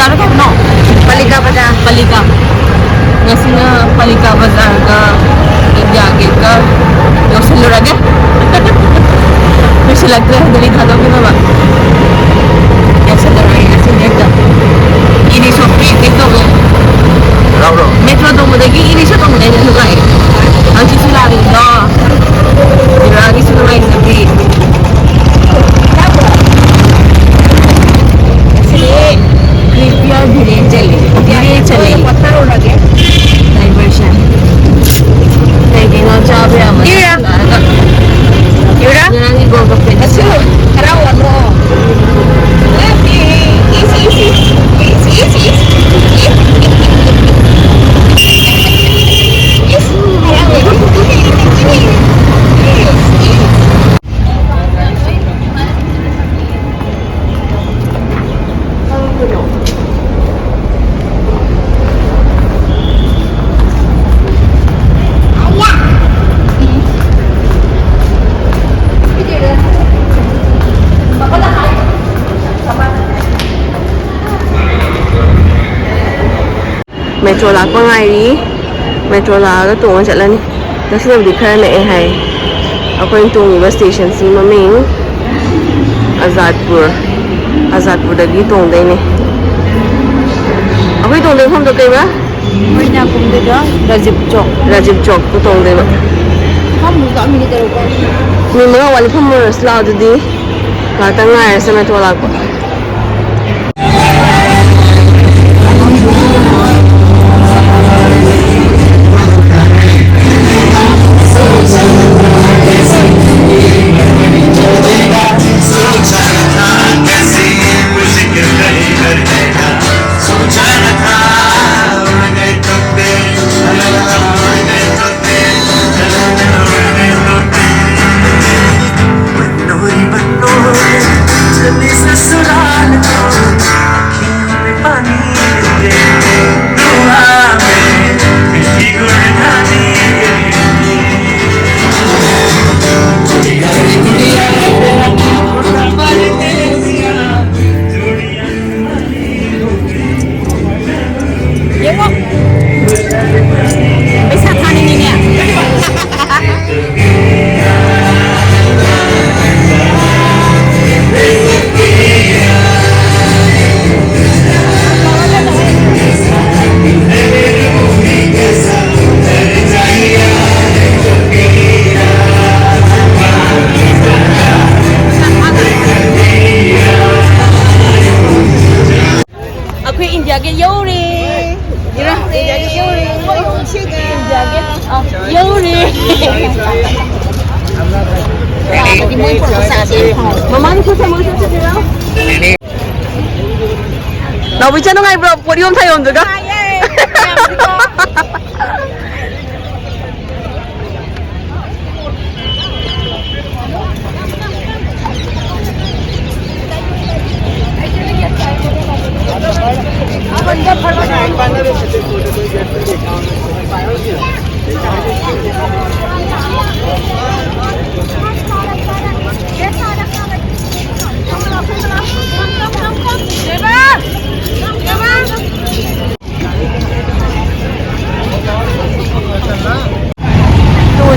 bazaar ka no? Palika Bazaar. Palika. Nasi na Palika bazaar ka. India gate ka. Yung silurage. May silag ka. Dali ka daw ba? Yung silurage na silag. Ini so free ito ko. Metro to mo dagi ini siya to mo dagi lugar. Ang sisilari do. Lagi silurage na bi. कृपया धीरे चले पत्थर लगे diversion लेकिन और जब हम Yura jangan go ke pedas karawan lo easy metro là có ngay đi metro là cái tụng chạy lên nó sẽ đi khai này hay ở quanh tụng bus station xin mà mình Azadpur đã đi tụng đây này ở quanh tụng đây không được cây mà Mới nhà cùng đây đó. Rajib Chowk có tụng đây mà Không muốn gọi mình đi đâu con. mình mới vào phong mưa slow đi là tăng ngay sẽ metro là có 나 우리 채널 가입으로 보리온 타이 온드가?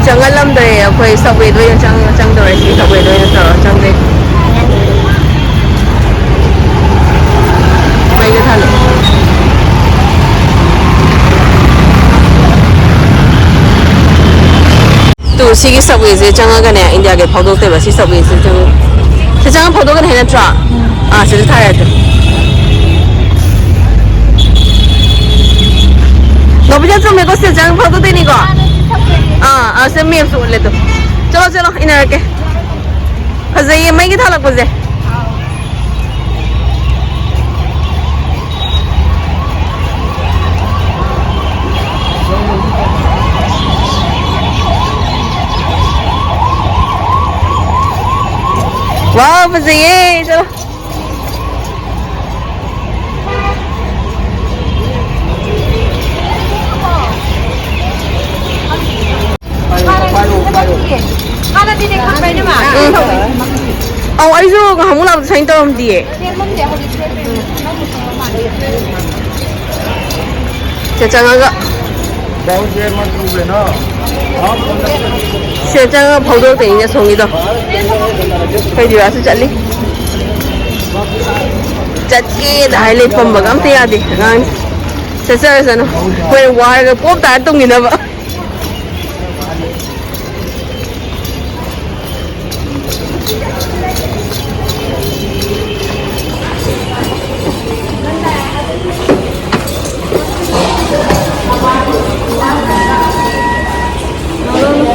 Jangan lam dari aku subway tu yang cang dari si subway tu yang cang deh. Mai ke thalo. Tu si ke subway se cang agan ya India ke photo te basi subway se cang. Se cang photo kan hai na tra. Ah se thai ada. Lo bisa tu mereka se cang photo te ni ko. से map से ले तो चलो इन्हें रखे फजाइए मैं क्या था लग बजे वाह फजाइए चलो Kana đi đây không phải nữa mà. Ông ấy dù không muốn làm ꯀꯩꯅꯣ ꯇꯧꯔꯝꯗꯤꯌꯦ ꯁꯤꯗ ꯆꯪꯉꯒ ꯁꯤꯗ ꯆꯪꯉꯒ ꯐꯧꯗꯣꯔꯛꯇꯣꯏꯅꯤꯅꯦ ꯁꯣꯝꯒꯤꯗꯣ ꯀꯩꯗꯤꯔꯥꯁꯨ ꯆꯠꯂꯤ ꯆꯠꯀꯦꯗ ꯍꯥꯏ ꯂꯩꯐꯝꯕꯒ ꯑꯝꯇ ꯌꯥꯗꯦ ꯑꯉꯥꯡꯁꯦ ꯆꯠꯆꯔꯁꯅꯨ ꯑꯩꯈꯣꯏꯅ ꯋꯥꯔꯒ ꯄꯣꯞ ꯇꯥꯔ ꯇꯨꯡꯒꯤꯅꯕ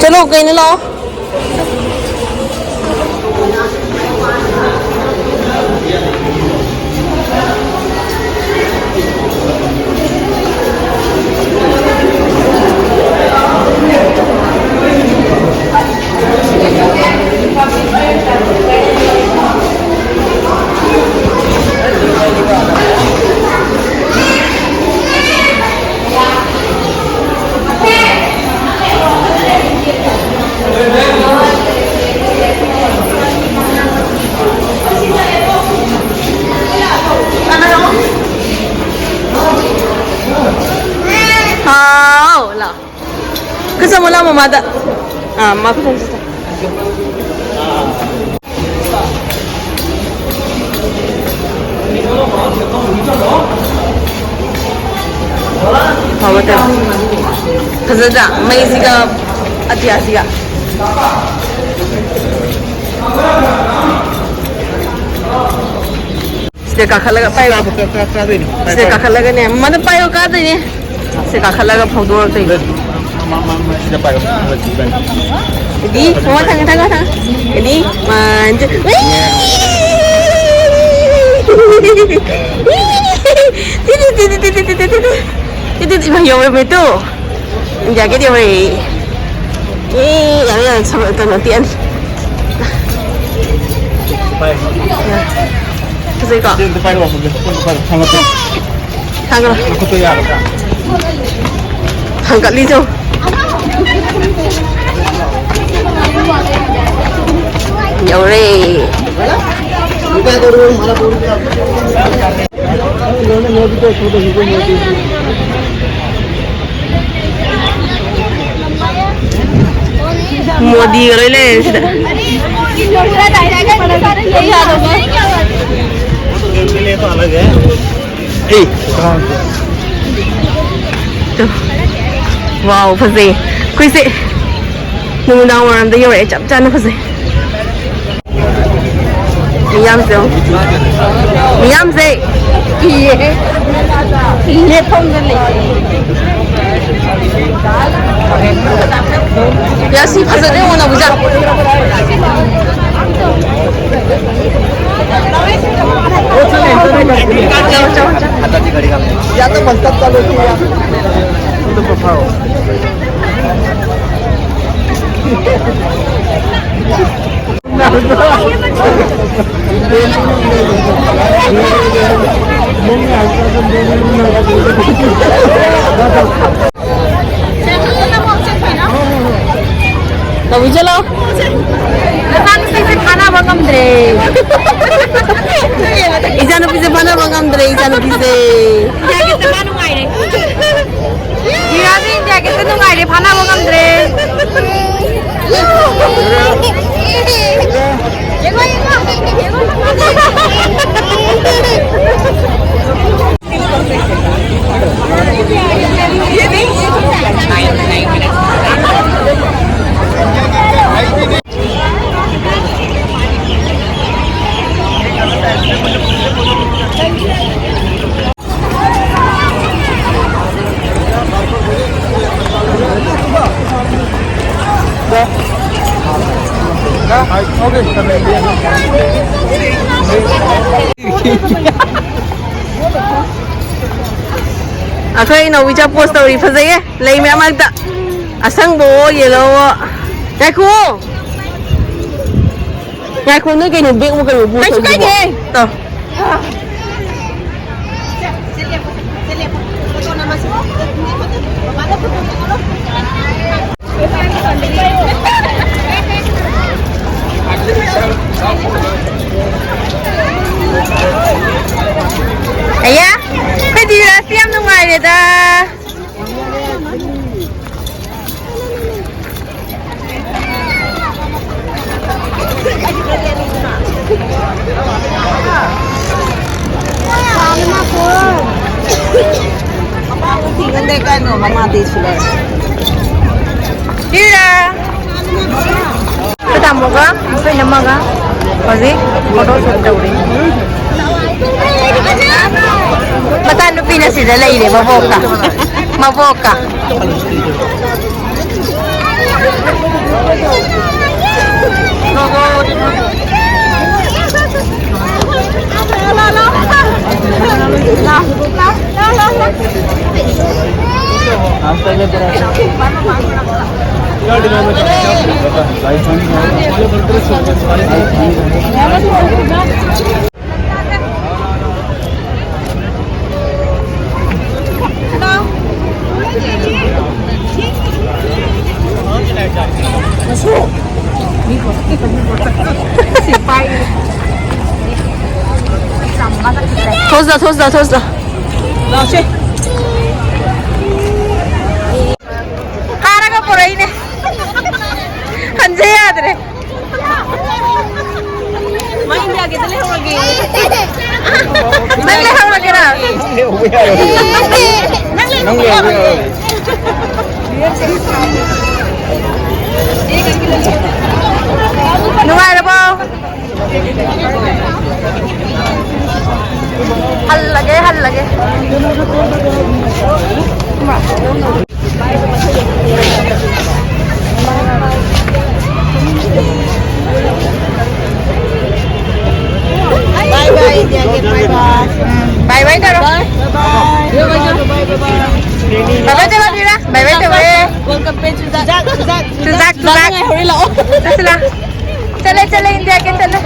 चलो कहीं लाओ Kasama lang mamada. Makusan siya. Pawatan. Kasada, may siga ati-asiga. Sida kakalaga payo. Sida kakalaga niya. Mana payo kada niya. Sida kakalaga pawdor tayo. Sida payo. Jadi, mau tangga. Jadi, manja. Itu yang itu. Jaga dia wei. Yang sama nantian. Kasi ka. Hindi pa rin ako. Hanggang. Ako to yan. Hanggang dito. Yore. Modi ले तो अलग है wow फसे कोई से नुदांग warm दे योरे चप चान फसे मियाम से ये फोन कर ले या सी फसदे होना बुझा या तो मंतब चालू किया तो प्रभाव Tahu je lah. Lepas ni खाना बगम दे. Ijan pise खाना बगम दे. Ijan pise. Jaga teman nungai deh. Dia ni jaga tu nungai deh. खाना Burgman they. Akhirnya nak ucap post story pasal ye, lain memang tak asang bo ye lo. Yaku ni kena beg muka ibu. Macam ni. Tahu. 갑니다. Tingnan din ka, no? Mamati sila. Tira. Kita mo ka? Gusto niya mga? Kasi, photo shoot daw rin. Matano pinasidala ini, maboka. Maboka. 토스다. 하나가 보라이네. 한재야 아들에. Main dia kita lihat lagi. 맹래 하나게라. 누가 봐. 할라게. Bye-bye, dia kita bye-bye. 바이바이 따로. 바이바이 따로 đi ra. 바이바이 따로 해. Welcome to Zak. Tuzak. Hurry lah. चला चले India के चले